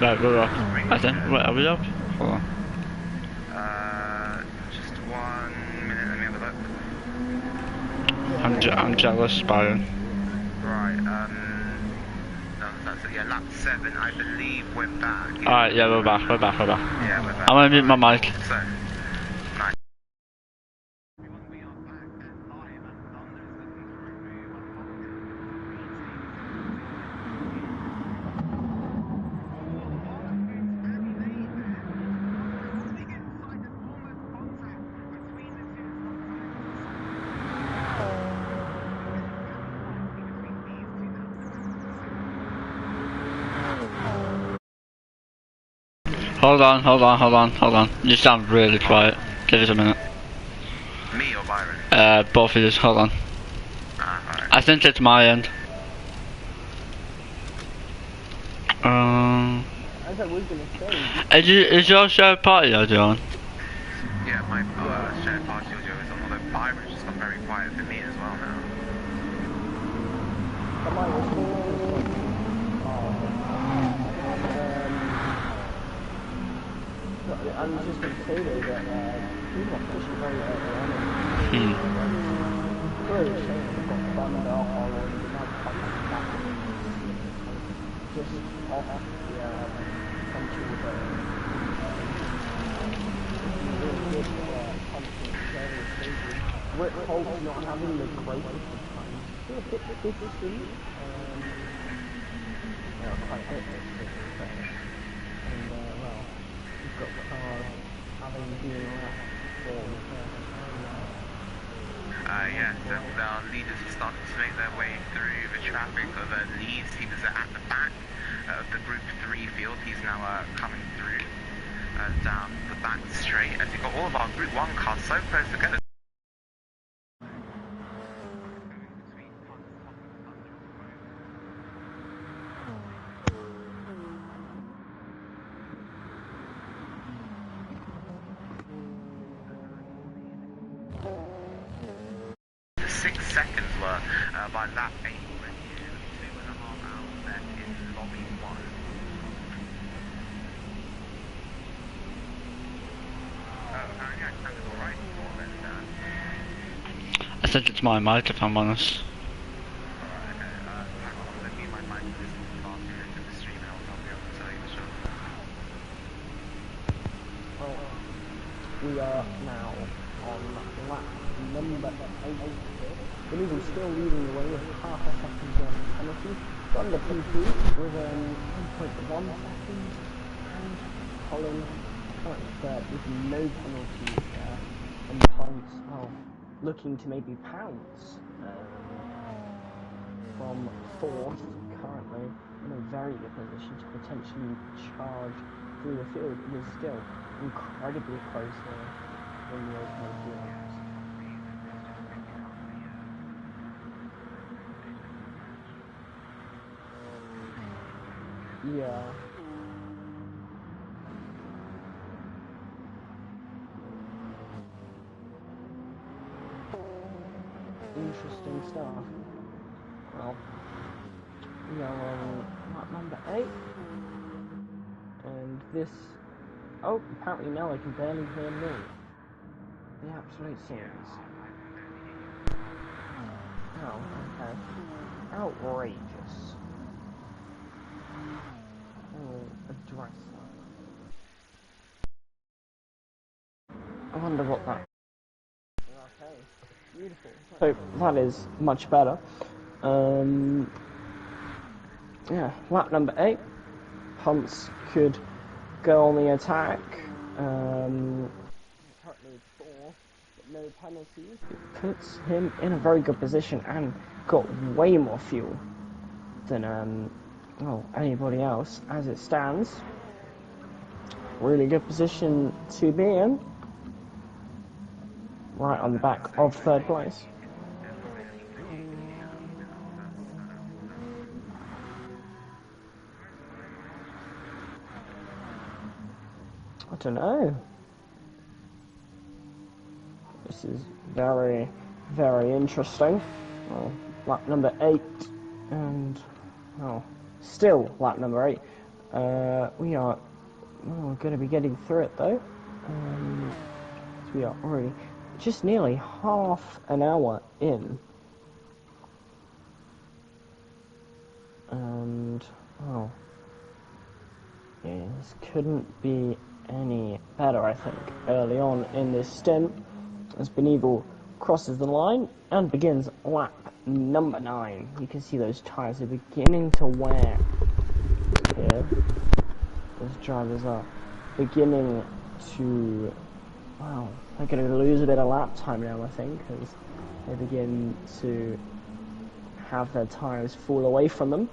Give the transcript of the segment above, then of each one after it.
Right, we're off. I think. Wait, are we off? Hold on. Just 1 minute, let me have a look. I'm jealous, Byron. Right, no, that's it, yeah, lap 7, I believe we're back. Alright, yeah, we're back. Yeah, we're back. I'm gonna mute my mic. So, nice. Hold on. You sound really quiet. Give it a minute. Me or Byron? Both of you, hold on. Alright. I think it's my end. As I was gonna say. Is your shared party audio on? Yeah, my shared party audio is on, although Byron's just gone very quiet for me as well now. I was just going to say though that he's not pushing very early on. Really a shame they've got fun and alcohol and they're not contact back. Just off the country with really good punching various stages. Rick Holt's not having the greatest of times. Still a bit difficult. Quite a bit difficult. And well, you've got cars having been left for Yeah, so our leaders are starting to make their way through the traffic of Leeds. He was at the back of the Group 3 field. He's now coming through down the back straight as we've got all of our Group 1 cars so close together. The 6 seconds were by lap 8 already, 2.5 hours left in lobby 1. Apparently I sounded alright before then, I think it's my mic if I'm honest. Alright, okay, hang on, let me my mic this faster into the stream and I'll be able to tell you the show. Well, we are now on lap number 8. The leader's still leading the way with half a second penalty. Got the P2 with 1.1 seconds, and Colin currently third with no penalties there, and points looking to maybe pounce from 4th, currently in a very good position to potentially charge through the field. It is still incredibly close here in the opening fields. Yeah. Interesting stuff. Well, we are on lap number 8. And this... Oh, apparently now I can barely hear me. The absolute series. Oh, okay. Outrageous. We'll address that. I wonder what that... Okay, beautiful. So, that is much better. Yeah, lap number 8. Hunts could go on the attack. Currently 4, but no penalties. It puts him in a very good position and got way more fuel than well, anybody else as it stands. Really good position to be in. Right on the back of 3rd place. I don't know. This is very, very interesting. Well, lap number 8, and well, still lap number 8. We are going to be getting through it though. So we are already just nearly half an hour in. And, oh, yeah, this couldn't be any better, I think, early on in this stint, as Beneagle crosses the line and begins lap number 9. You can see those tyres are beginning to wear here. Those drivers are beginning to, well, they're going to lose a bit of lap time now, I think, as they begin to have their tyres fall away from them.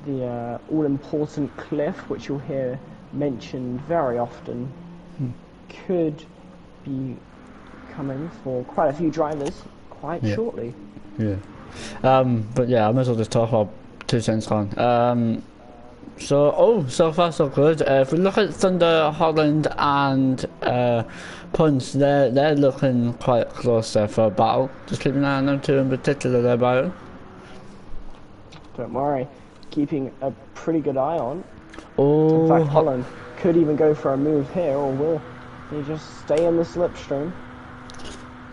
The all-important cliff, which you'll hear mentioned very often, could be coming for quite a few drivers quite shortly. Yeah. But yeah, I might as well just talk about 2 cents on. So far so good. If we look at Thunder, Holland and Punch, they're looking quite close there for a battle. Just keep an eye on them 2 in particular there, Byron. Don't worry, keeping a pretty good eye on. Oh, in fact, Holland could even go for a move here, or will he just stay in the slipstream?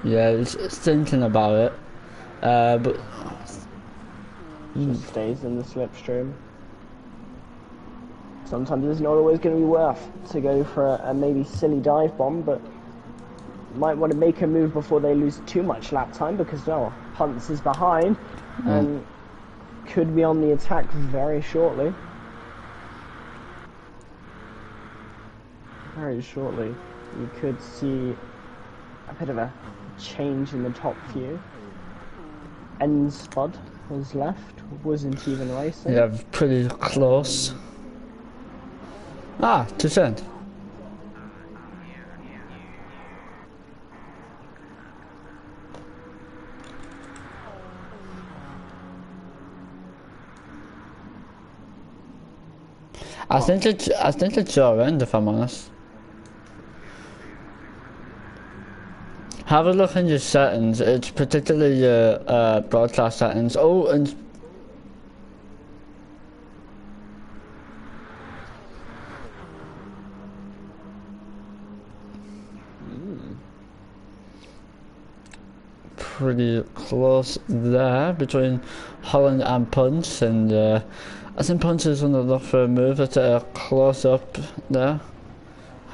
Yeah, it's thinking about it, but just stays in the slipstream. Sometimes it's not always going to be worth to go for a maybe silly dive bomb, but might want to make a move before they lose too much lap time, because well, Hunt's is behind and could be on the attack very shortly. Very shortly, you could see a bit of a change in the top few. Spud was left, wasn't even racing. yeah, pretty close. 2 cents. I think it's your end, if I'm honest. Have a look in your settings. It's particularly your broadcast settings. Oh, and pretty close there between Holland and Punch, and I think Punch is going to look for a move at a close up there.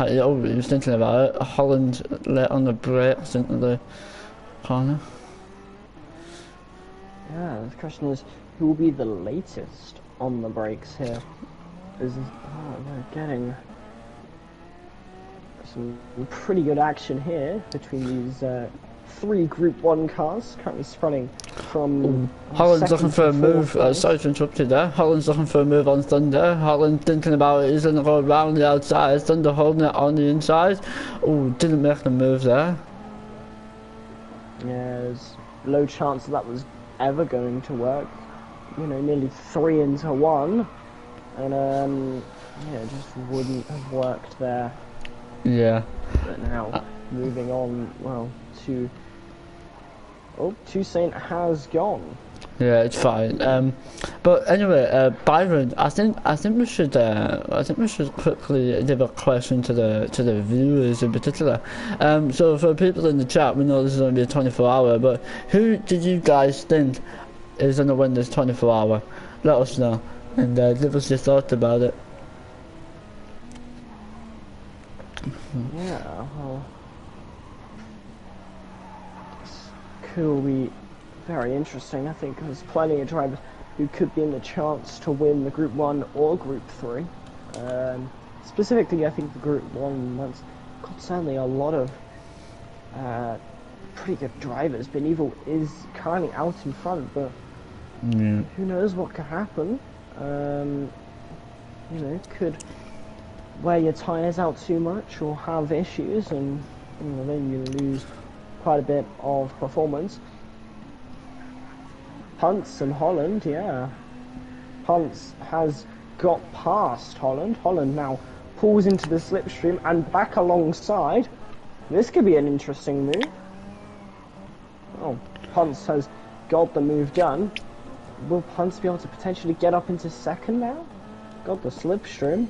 Oh, he was thinking about it. Holland let on the brakes into the corner. Yeah, the question is, who will be the latest on the brakes here? We're getting some pretty good action here between these 3 Group 1 cars, currently spreading from... Holland's looking for a move, sorry to interrupt you there. Holland's looking for a move on Thunder. Holland thinking about it, he's going to go around the outside. Thunder holding it on the inside. Oh, didn't make the move there. Yeah, there's low chance that was ever going to work. You know, nearly 3 into 1. And, yeah, it just wouldn't have worked there. Yeah. But now, moving on, well, to... Oh, Toussaint has gone. Yeah, it's fine. But anyway, Byron, I think we should quickly give a question to the viewers in particular. So for people in the chat, we know this is going to be a 24-hour, but who did you guys think is going to win this 24-hour? Let us know and give us your thoughts about it. Yeah, well, will be very interesting. I think there's plenty of drivers who could be in the chance to win the Group 1 or Group 3. Specifically, I think the Group 1 ones got certainly a lot of pretty good drivers. Beneagle is currently out in front, but who knows what could happen. You know, could wear your tyres out too much or have issues, and you know, then you lose quite a bit of performance. Punts and Holland, yeah. Punts has got past Holland. Holland now pulls into the slipstream and back alongside. This could be an interesting move. Oh, Punts has got the move done. Will Punts be able to potentially get up into second now? got the slipstream,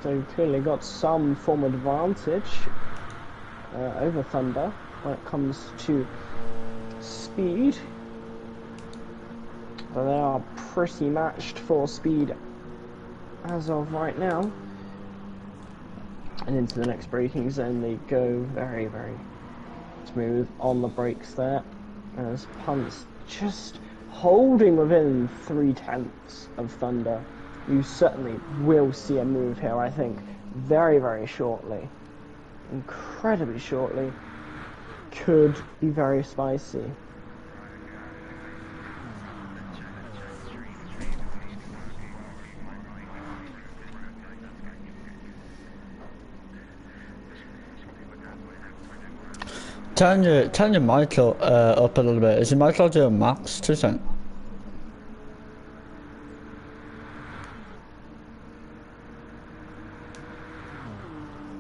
so clearly got some form of advantage over Thunder when it comes to speed. But they are pretty matched for speed as of right now. And into the next braking zone they go, very, very smooth on the brakes there, as Punt's just holding within 3/10 of Thunder. You certainly will see a move here, I think, very, very shortly. Incredibly shortly. Could be very spicy. Turn your mic up a little bit. Is your mic on to max 2%?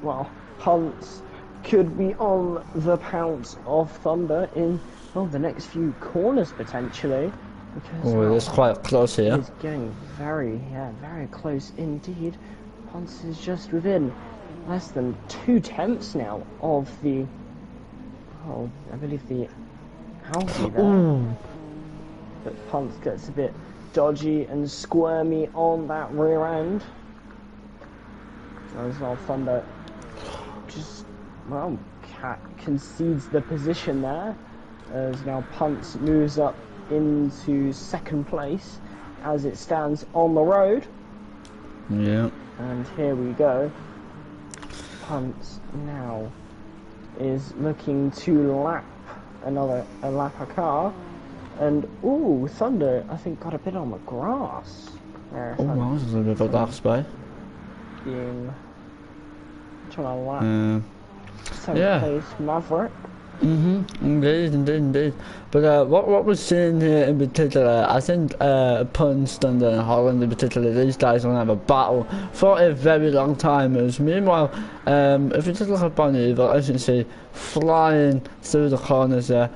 Well, Punt could be on the pounce of Thunder in, well, the next few corners potentially. Because, Oh, it's quite close here. It's getting very close indeed. Punt is just within less than 2/10 now of the, oh, I believe the Audi there. Ooh. But Punt gets a bit dodgy and squirmy on that rear end. As well, Thunder just, well, concedes the position there, as now Punt moves up into second place as it stands on the road. Yeah. And here we go. Punt now is looking to lap a car, and ooh, Thunder I think got a bit on the grass there. Oh, that was a little bit of a dark spy. Being trying to lap second yeah. place Maverick. Indeed. But what we're seeing here in particular, I think Punt, Thunder and Holland in particular, these guys are going to have a battle for a very long time. As meanwhile, if you just look up on Evil, as you can see, flying through the corners there,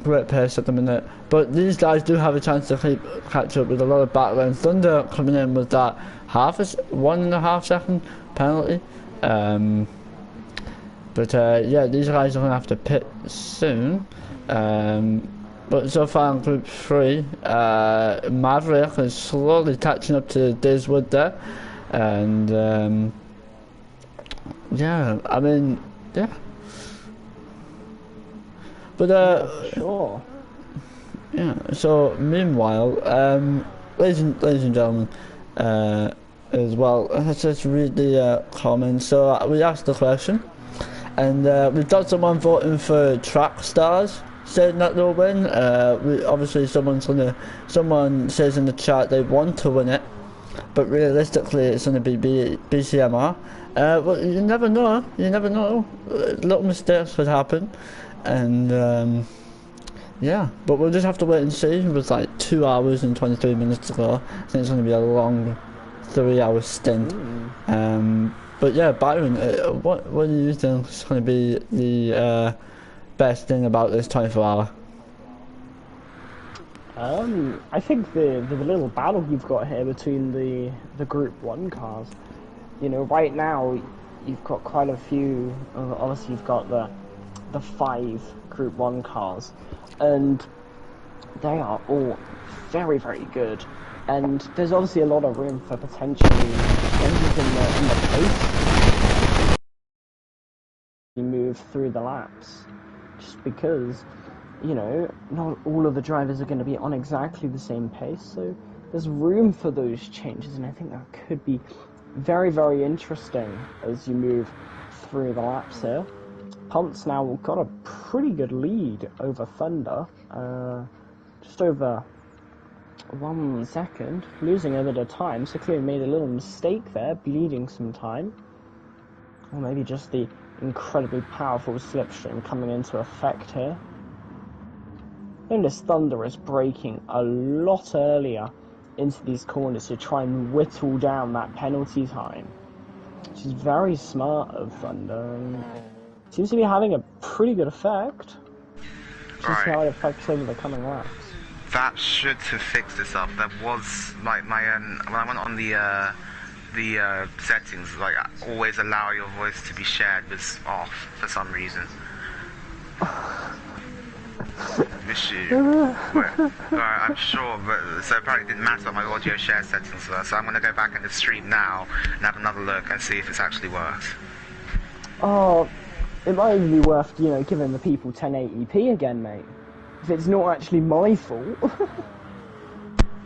great pace at the minute. But these guys do have a chance to catch up with a lot of battle, and Thunder coming in with that 1.5 second penalty. But yeah, these guys are going to have to pit soon. But so far in Group 3, Maverick is slowly catching up to Diswood there. And yeah, I mean, yeah. But sure. Yeah, so meanwhile, ladies and gentlemen, as well, let's just read the comments. So we asked the question, and we've got someone voting for Track Stars, saying that they'll win. Obviously someone says in the chat they want to win it, but realistically it's going to be BCMR. Well, you never know. Little mistakes could happen, and yeah, but we'll just have to wait and see. It was like 2 hours and 23 minutes to go. I think it's going to be a long 3-hour stint. But yeah, Byron, what do you think is going to be the best thing about this 24 hour? I think the little battle you've got here between the Group 1 cars. You know, right now you've got quite a few. Obviously, you've got the 5 Group 1 cars, and they are all very, very good. And there's obviously a lot of room for potentially changes in the pace. You move through the laps, just because, you know, not all of the drivers are going to be on exactly the same pace, so there's room for those changes, and I think that could be very, very interesting as you move through the laps here. Punt's now got a pretty good lead over Thunder, just over 1 second, losing a bit of time, so clearly made a little mistake there, bleeding some time. Or maybe just the incredibly powerful slipstream coming into effect here. I think this Thunder is braking a lot earlier into these corners to try and whittle down that penalty time, which is very smart of Thunder, and seems to be having a pretty good effect. Just how it affects over the coming laps. That should have fixed itself. There was like my when I went on the settings, like always allow your voice to be shared was off for some reason. Issue. Alright, I'm sure, but so apparently it didn't matter what my audio share settings were. So I'm going to go back in the stream now and have another look and see if it's actually worked. Oh, it might even be worth, you know, giving the people 1080p again, mate. If it's not actually my fault.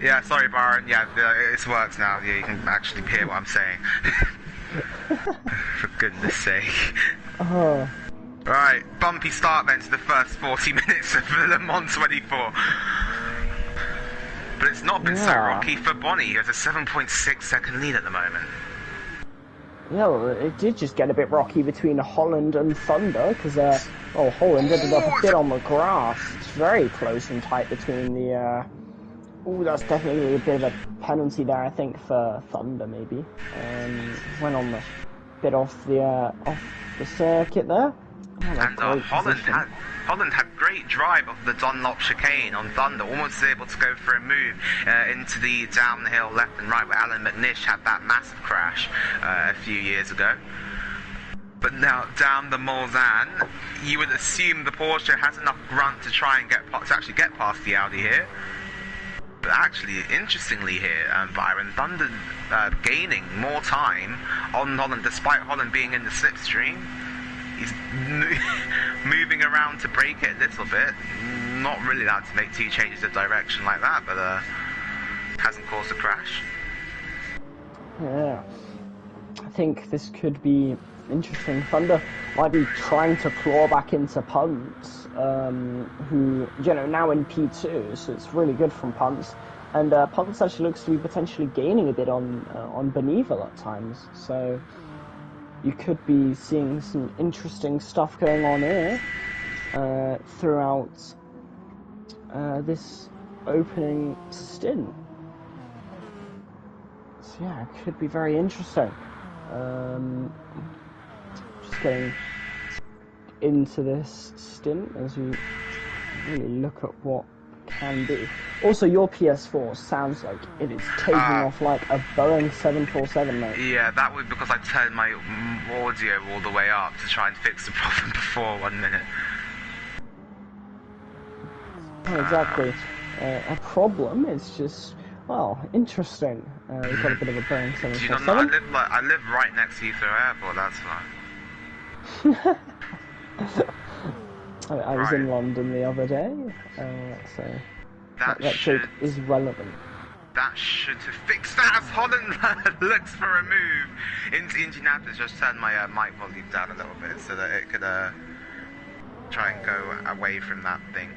Yeah, sorry, Byron. Yeah, it's worked now. Yeah, you can actually hear what I'm saying. For goodness sake. Oh. Right, bumpy start then to the first 40 minutes of Le Mans 24. But it's not been so rocky for Bonnie. He has a 7.6 second lead at the moment. Yeah, well, it did just get a bit rocky between Holland and Thunder, because, Holland ended up a bit on the grass. It's very close and tight between the, that's definitely a bit of a penalty there, I think, for Thunder, maybe. Went on the bit off the circuit there. And Holland had great drive of the Dunlop chicane on Thunder, almost able to go for a move into the downhill left and right where Alan McNish had that massive crash a few years ago. But now down the Mulsanne, you would assume the Porsche has enough grunt to try and actually get past the Audi here. But actually, interestingly here, Byron, Thunder gaining more time on Holland despite Holland being in the slipstream. He's moving around to brake it a little bit. Not really allowed to make two changes of direction like that, but hasn't caused a crash. Yeah. I think this could be interesting. Thunder might be trying to claw back into Punts, who, you know, now in P2, so it's really good from Punts. And Punts actually looks to be potentially gaining a bit on Beneval at times, so you could be seeing some interesting stuff going on here throughout this opening stint. So yeah, it could be very interesting. Just getting into this stint as we really look at what can be. Also, your PS4 sounds like it is taking off like a Boeing 747, mate. Yeah, that was because I turned my audio all the way up to try and fix the problem before 1 minute. Exactly. A problem, it's just, well, interesting. We've got a bit of a Boeing 747. Do you not know, I live right next to Heathrow Airport, that's fine. I was in London the other day, so that joke is relevant. That should have fixed that as Holland looks for a move into Indianapolis. Just turn my mic volume down a little bit so that it could try and go away from that thing.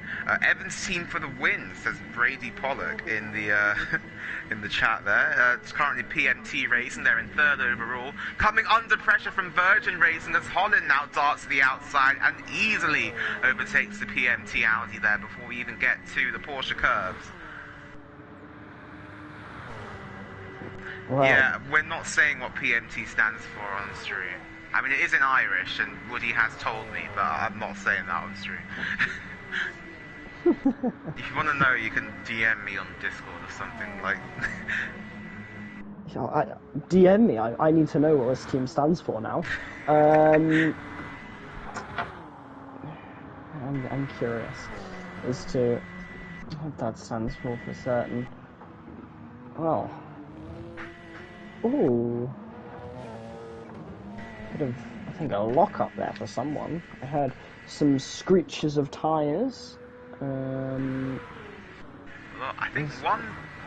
Evans team for the win, says Brady Pollock in the chat there. It's currently PMT Racing, they're in third overall. Coming under pressure from Virgin Racing as Holland now darts to the outside and easily overtakes the PMT Audi there before we even get to the Porsche curves. Wow. Yeah, we're not saying what PMT stands for on stream. I mean, it is in Irish, and Woody has told me, but I'm not saying that on stream. If you want to know, you can DM me on Discord or something, like... DM me, I need to know what this team stands for now. I'm curious as to what that stands for certain. Well... Ooh... Bit of, I think, a lock up there for someone. I heard some screeches of tyres. Well, I think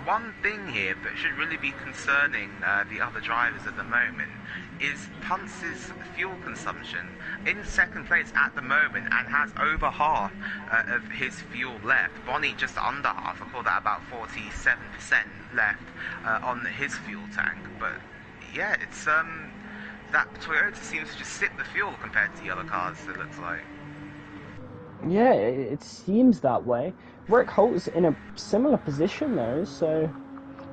one thing here that should really be concerning the other drivers at the moment is Punts' fuel consumption. In second place at the moment and has over half of his fuel left. Bonnie just under half. I call that about 47% left on his fuel tank. But yeah, it's that Toyota seems to just sip the fuel compared to the other cars, it looks like. Yeah, it seems that way. Rick Holt's in a similar position though, so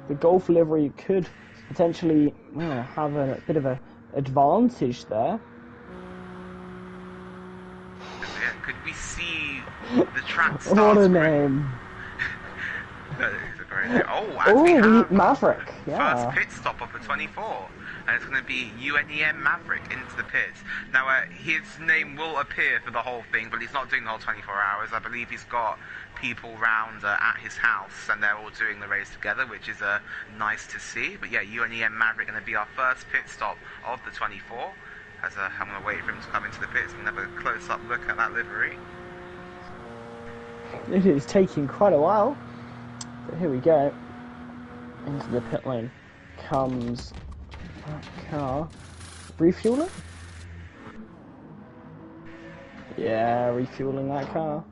the Golf livery could potentially have a bit of an advantage there. Yeah, could we see the track start? What a name! That is a great. Oh, and we Oh, have Maverick. Yeah. first pit stop of the 24. And it's going to be UNEM Maverick into the pits. Now, his name will appear for the whole thing, but he's not doing the whole 24 hours. I believe he's got people round at his house, and they're all doing the race together, which is nice to see. But yeah, UNEM Maverick going to be our first pit stop of the 24. As I'm going to wait for him to come into the pits and have a close-up look at that livery. It is taking quite a while. But here we go. Into the pit lane comes that car. Refueling? Yeah, refueling that car.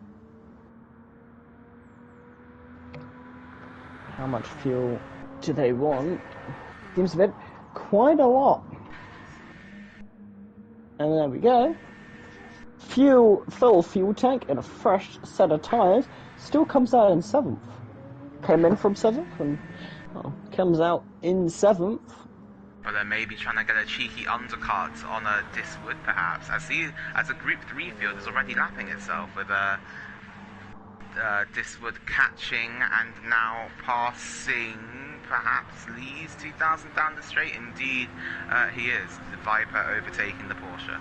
How much fuel do they want? Seems a bit quite a lot. And there we go. Full fuel tank and a fresh set of tyres. Still comes out in 7th. Came in from 7th and comes out in 7th. Or they're maybe trying to get a cheeky undercut on a Diswood, perhaps. I see as a Group 3 field is already lapping itself with Diswood catching and now passing, perhaps Lee's 2000 down the straight. Indeed, he is. The Viper overtaking the Porsche.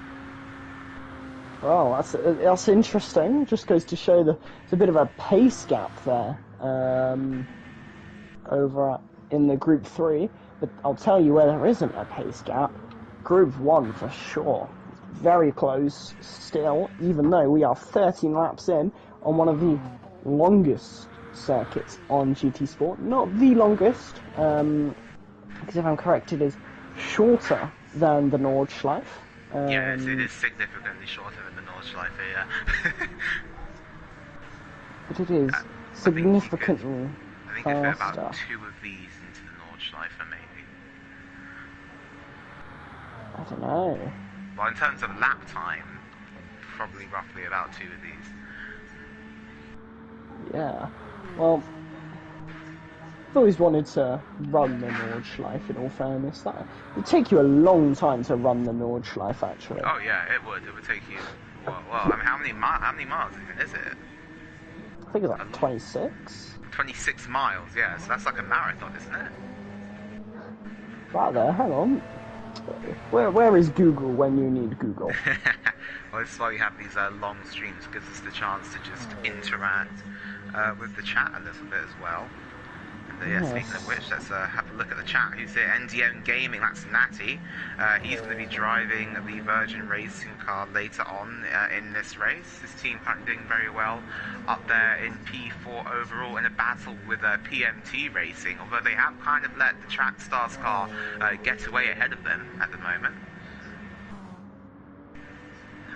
Well, that's interesting. Just goes to show there's a bit of a pace gap there over in the Group 3. But I'll tell you where there isn't a pace gap. Group 1 for sure. Very close still, even though we are 13 laps in on one of the longest circuits on GT Sport. Not the longest, because if I'm correct, it is shorter than the Nordschleife. Yes, it is significantly shorter than the Nordschleife, yeah. But it is significantly I think you could fit faster. about 2 of these into the Nordschleife, maybe. I don't know. Well, in terms of lap time, probably roughly about 2 of these. Yeah. Well, I've always wanted to run the Nordschleife, in all fairness. That would take you a long time to run the Nordschleife, actually. Oh yeah, it would. It would take you. Well, I mean, how many miles is it? I think it's like 26. 26 miles. Yeah, so that's like a marathon, isn't it? Right there, hang on. Where is Google when you need Google? Well, this is why we have these long streams. It gives us the chance to just interact with the chat a little bit as well. And yeah, speaking of which, let's have a look at the chat. Who's here? NDM Gaming, that's Natty. He's going to be driving the Virgin Racing car later on in this race. His team currently doing very well up there in P4 overall in a battle with PMT Racing, although they have kind of let the Track Stars car get away ahead of them at the moment.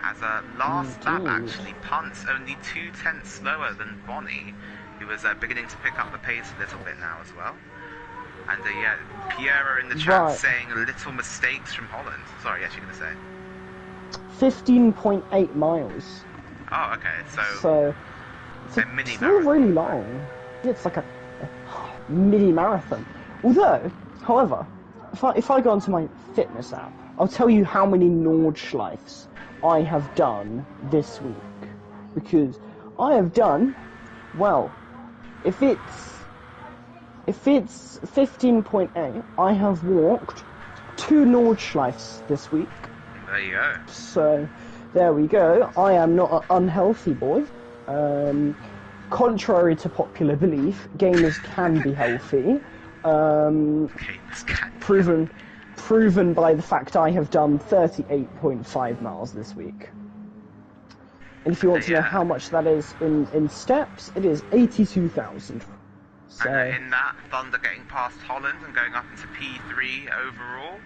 As a last lap actually punts only 2/10 slower than Bonnie, who was beginning to pick up the pace a little bit now as well. And yeah, Pierre in the chat saying little mistakes from Holland. Sorry, yes, you're going to say? 15.8 miles. Oh, okay, So it's a mini not marathon. really long. It's like a mini marathon. Although, however, if I go onto my fitness app, I'll tell you how many Nordschleifs I have done this week. Because I have done, well, if it's 15.8, I have walked 2 Nordschleifs this week. There you go. So, there we go. I am not an unhealthy boy. Contrary to popular belief, gamers can be healthy. Proven by the fact I have done 38.5 miles this week. And if you want to know how much that is in steps, it is 82,000. So, and in that, Thunder getting past Holland and going up into P3 overall.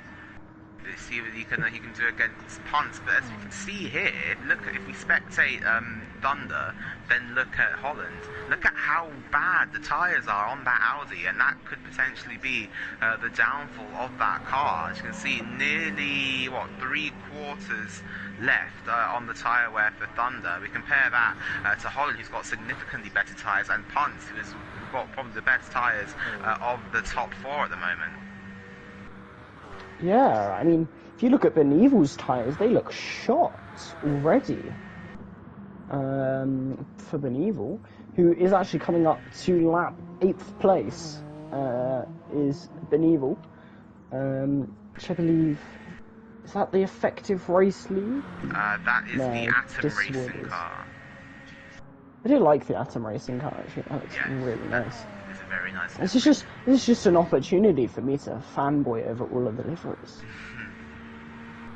Let's see what he can do against punts. But as you can see here, if we spectate Thunder, then look at Holland. Look at how bad the tyres are on that Audi, and that could potentially be the downfall of that car. As you can see, nearly 3/4 left on the tyre wear for Thunder. We compare that to Holland, who's got significantly better tyres, and Punts, who's got probably the best tyres of the top 4 at the moment. yeah, I mean, if you look at Benevil's tyres, they look shot already. For Benevil, who is actually coming up to lap 8th place, is Beneval, which I believe, is that the effective race lead? That is No, the Atom this Racing one is. car. I do like the Atom Racing car, actually. That looks really nice. It's a very nice. This is just an opportunity for me to fanboy over all of the liveries.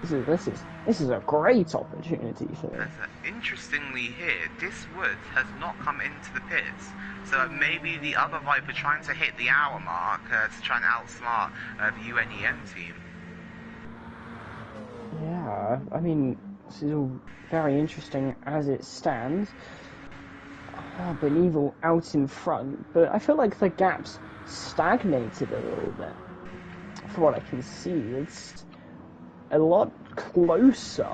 This is a great opportunity for me. Interestingly here, Diswood has not come into the pits, so maybe the other Viper trying to hit the hour mark to try and outsmart the UNEM team. Yeah, I mean, this is all very interesting as it stands. Beneval out in front, but I feel like the gap's stagnated a little bit. From what I can see, it's a lot closer.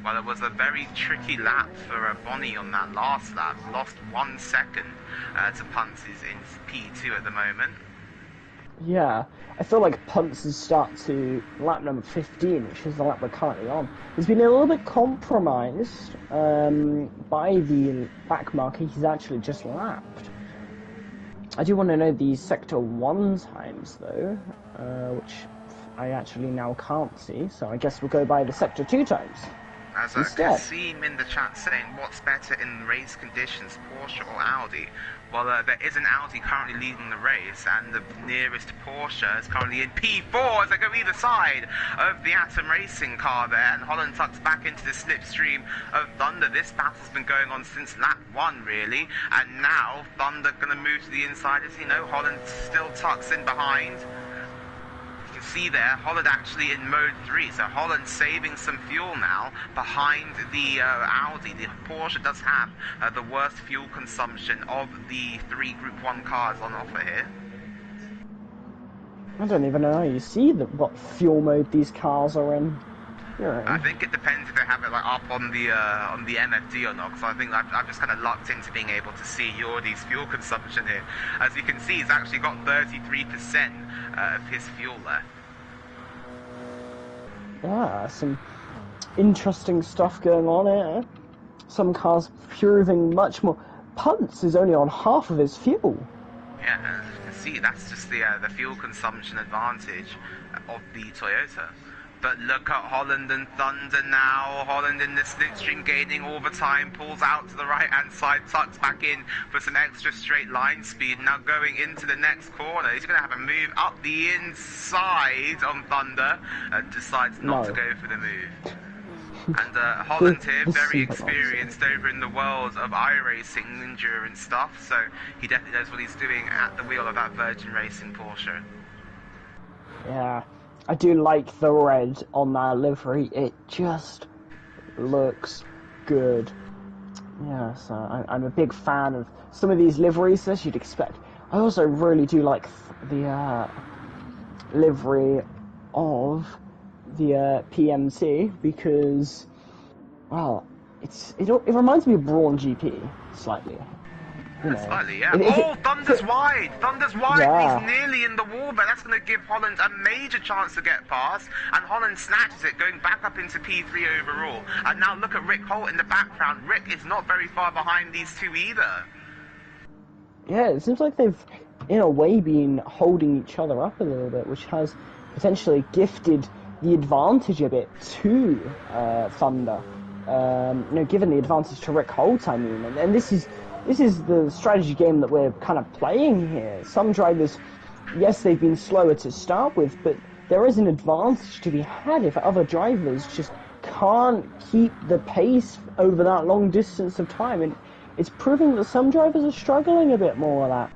Well, it was a very tricky lap for Bonnie on that last lap. Lost 1 second to Punts is in P2 at the moment. Yeah, I feel like Punts' start to lap number 15, which is the lap we're currently on, has been a little bit compromised by the back marker he's actually just lapped. I do want to know the Sector 1 times, though, which I actually now can't see, so I guess we'll go by the Sector 2 times. As I can see him in the chat saying, what's better in race conditions, Porsche or Audi? Well, there is an Audi currently leading the race, and the nearest Porsche is currently in P4 as they go either side of the Atom Racing car there, and Holland tucks back into the slipstream of Thunder. This battle's been going on since lap 1, really, and now Thunder going to move to the inside. As you know, Holland still tucks in behind. You can see there, Holland actually in mode 3, so Holland saving some fuel now behind the Audi. The Porsche does have the worst fuel consumption of the 3 Group 1 cars on offer here. I don't even know how you see what fuel mode these cars are in. I think it depends if they have it like up on the MFD or not, because I think I've just kind of lucked into being able to see Jordi's fuel consumption here. As you can see, he's actually got 33% of his fuel left. Yeah, some interesting stuff going on here. Some cars proving much more. Punts is only on half of his fuel. Yeah, as you can see, that's just the fuel consumption advantage of the Toyota. But look at Holland and Thunder now. Holland in the slipstream gaining all the time, pulls out to the right-hand side, tucks back in for some extra straight line speed. Now going into the next corner, he's going to have a move up the inside on Thunder. Decides not to go for the move. And Holland here, very experienced over in the world of iRacing, endurance stuff, so he definitely knows what he's doing at the wheel of that Virgin Racing Porsche. Yeah. I do like the red on that livery. It just looks good. Yeah, so I'm a big fan of some of these liveries, as you'd expect. I also really do like the livery of the PMC because, well, it reminds me of Brawn GP slightly. You know. Slightly, yeah. Thunder's wide! Thunder's wide! Yeah. He's nearly in the wall, but that's going to give Holland a major chance to get past, and Holland snatches it, going back up into P3 overall. And now look at Rick Holt in the background. Rick is not very far behind these two either. Yeah, it seems like they've, in a way, been holding each other up a little bit, which has potentially gifted the advantage a bit to Thunder. Given the advantage to Rick Holt, I mean, and this is the strategy game that we're kind of playing here. Some drivers, yes, they've been slower to start with, but there is an advantage to be had if other drivers just can't keep the pace over that long distance of time. And it's proving that some drivers are struggling a bit more with that.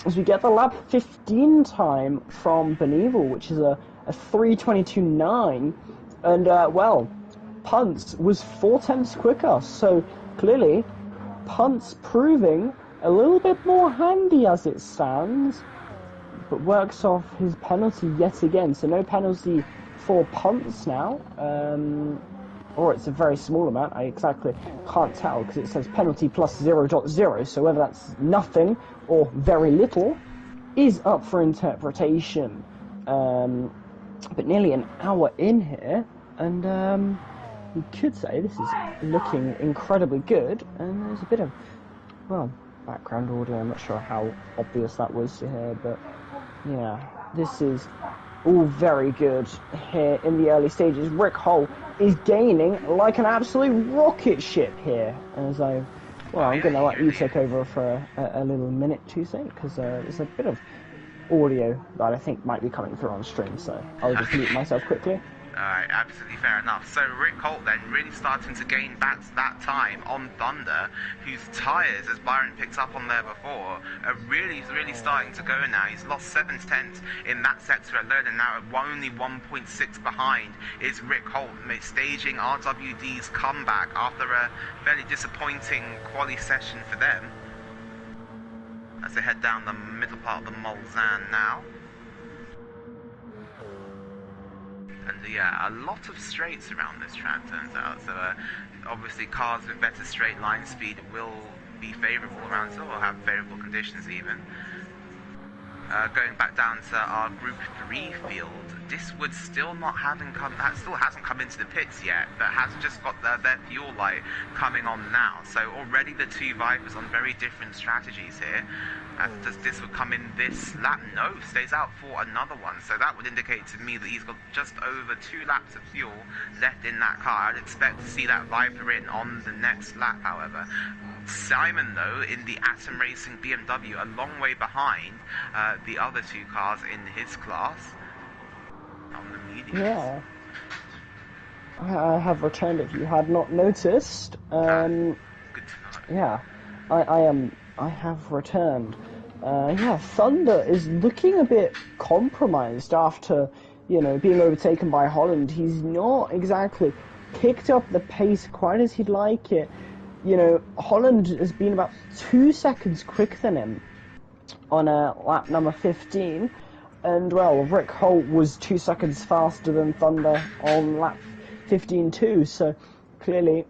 As we get the lap 15 time from Beneval, which is a 3:22.9, and, well, Punts was 4 tenths quicker, so clearly Punts proving a little bit more handy as it stands, but works off his penalty yet again. So no penalty for Punts now, or it's a very small amount. I exactly can't tell because it says penalty plus 0.0, so whether that's nothing or very little is up for interpretation. But nearly an hour in here, and you could say this is looking incredibly good, and there's a bit of, well, background audio. I'm not sure how obvious that was to hear, but yeah, this is all very good here in the early stages. Rick Hull is gaining like an absolute rocket ship here. As I'm going to let you take over for a little minute, Tuesday, because there's a bit of audio that I think might be coming through on stream, so I'll just mute myself quickly. Alright, absolutely fair enough. So Rick Holt then really starting to gain back that time on Thunder, whose tyres, as Byron picked up on there before, are really starting to go now. He's lost 7 tenths in that sector alone, and now only 1.6 behind is Rick Holt, staging RWD's comeback after a fairly disappointing quali session for them. As they head down the middle part of the Mulsanne now. And yeah, a lot of straights around this track, turns out. So obviously cars with better straight line speed will be favourable around, so will have favourable conditions even. Going back down to our Group 3 field, Diswood still hasn't come into the pits yet, but has just got their fuel light coming on now. So already the two Vipers on very different strategies here. Does Diswood come in this lap? No, stays out for another one. So that would indicate to me that he's got just over 2 laps of fuel left in that car. I'd expect to see that Viper in on the next lap, however. Simon, though, in the Atom Racing BMW, a long way behind the other 2 cars in his class. On the mediums. Yeah. I have returned if you had not noticed. Good to know. Yeah, I have returned. Yeah, Thunder is looking a bit compromised after, being overtaken by Holland. He's not exactly picked up the pace quite as he'd like it. Holland has been about 2 seconds quicker than him on lap number 15. And, well, Rick Holt was 2 seconds faster than Thunder on lap 15 too. So, clearly,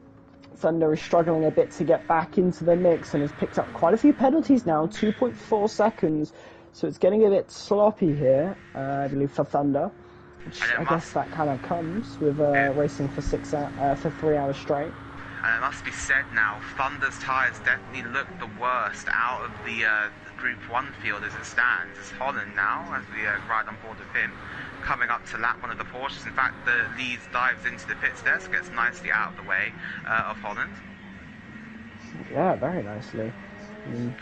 Thunder is struggling a bit to get back into the mix and has picked up quite a few penalties now, 2.4 seconds. So it's getting a bit sloppy here, I believe, for Thunder. Which I guess that kind of comes with racing for 3 hours straight. And it must be said now, Thunder's tyres definitely look the worst out of the Group 1 field as it stands. It's Holland now, as we ride on board with him, coming up to lap one of the Porsches. In fact, the Leeds dives into the pits desk, gets nicely out of the way of Holland. Yeah, very nicely.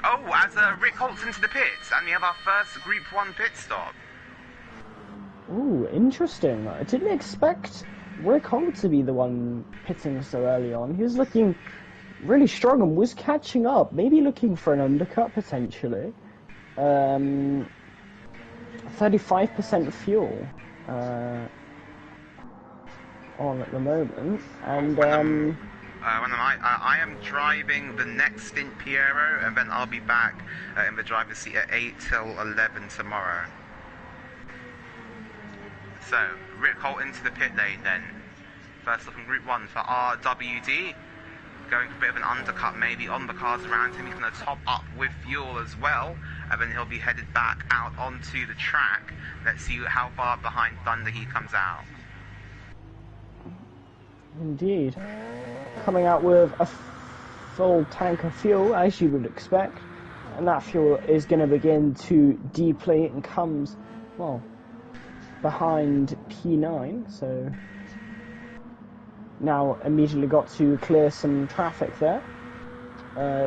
Oh, as Rick Holt's into the pits, and we have our first Group 1 pit stop. Ooh, interesting. I didn't expect Rick Holt to be the one pitting so early on. He was looking really strong and was catching up, maybe looking for an undercut potentially. 35% fuel on at the moment, and I am driving the next Stint Piero, and then I'll be back in the driver's seat at 8 till 11 tomorrow. So, Rick Holt into the pit lane then. First up in Group 1 for RWD. Going for a bit of an undercut maybe on the cars around him. He's going to top up with fuel as well. And then he'll be headed back out onto the track. Let's see how far behind Thunder he comes out. Indeed. Coming out with a full tank of fuel, as you would expect. And that fuel is going to begin to deplete and comes, well, behind P9, so now immediately got to clear some traffic there.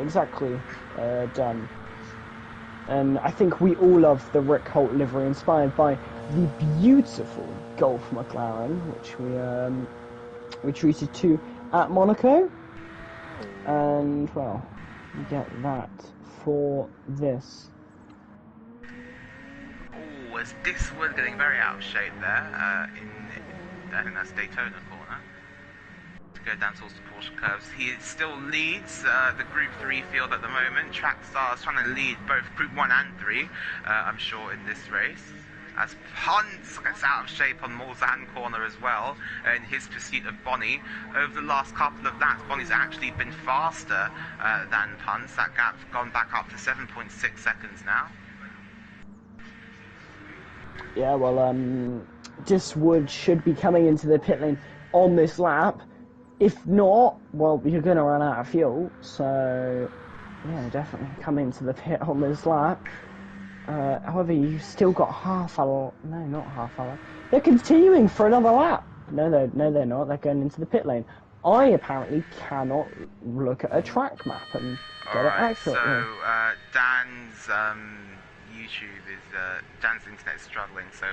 Exactly done. And I think we all love the Rick Holt livery, inspired by the beautiful Golf McLaren, which we treated to at Monaco. And, well, we get that for this. Was Diswood getting very out of shape there I think that's Daytona corner to go down towards the Porsche curves. He still leads the Group 3 field at the moment. Trackstar's trying to lead both Group 1 and 3 I'm sure in this race, as Punts gets out of shape on Mulsanne corner as well in his pursuit of Bonnie. Over the last couple of laps, Bonnie's actually been faster than Punts. That gap's gone back up to 7.6 seconds now. Yeah, well, Diswood should be coming into the pit lane on this lap. If not, well, you're going to run out of fuel. So, yeah, definitely come into the pit on this lap. However, you've still got half a... No, not half a lap. They're continuing for another lap. No, they're not. They're going into the pit lane. I apparently cannot look at a track map and get it accurately. So Dan's YouTube is Dan's internet is struggling. So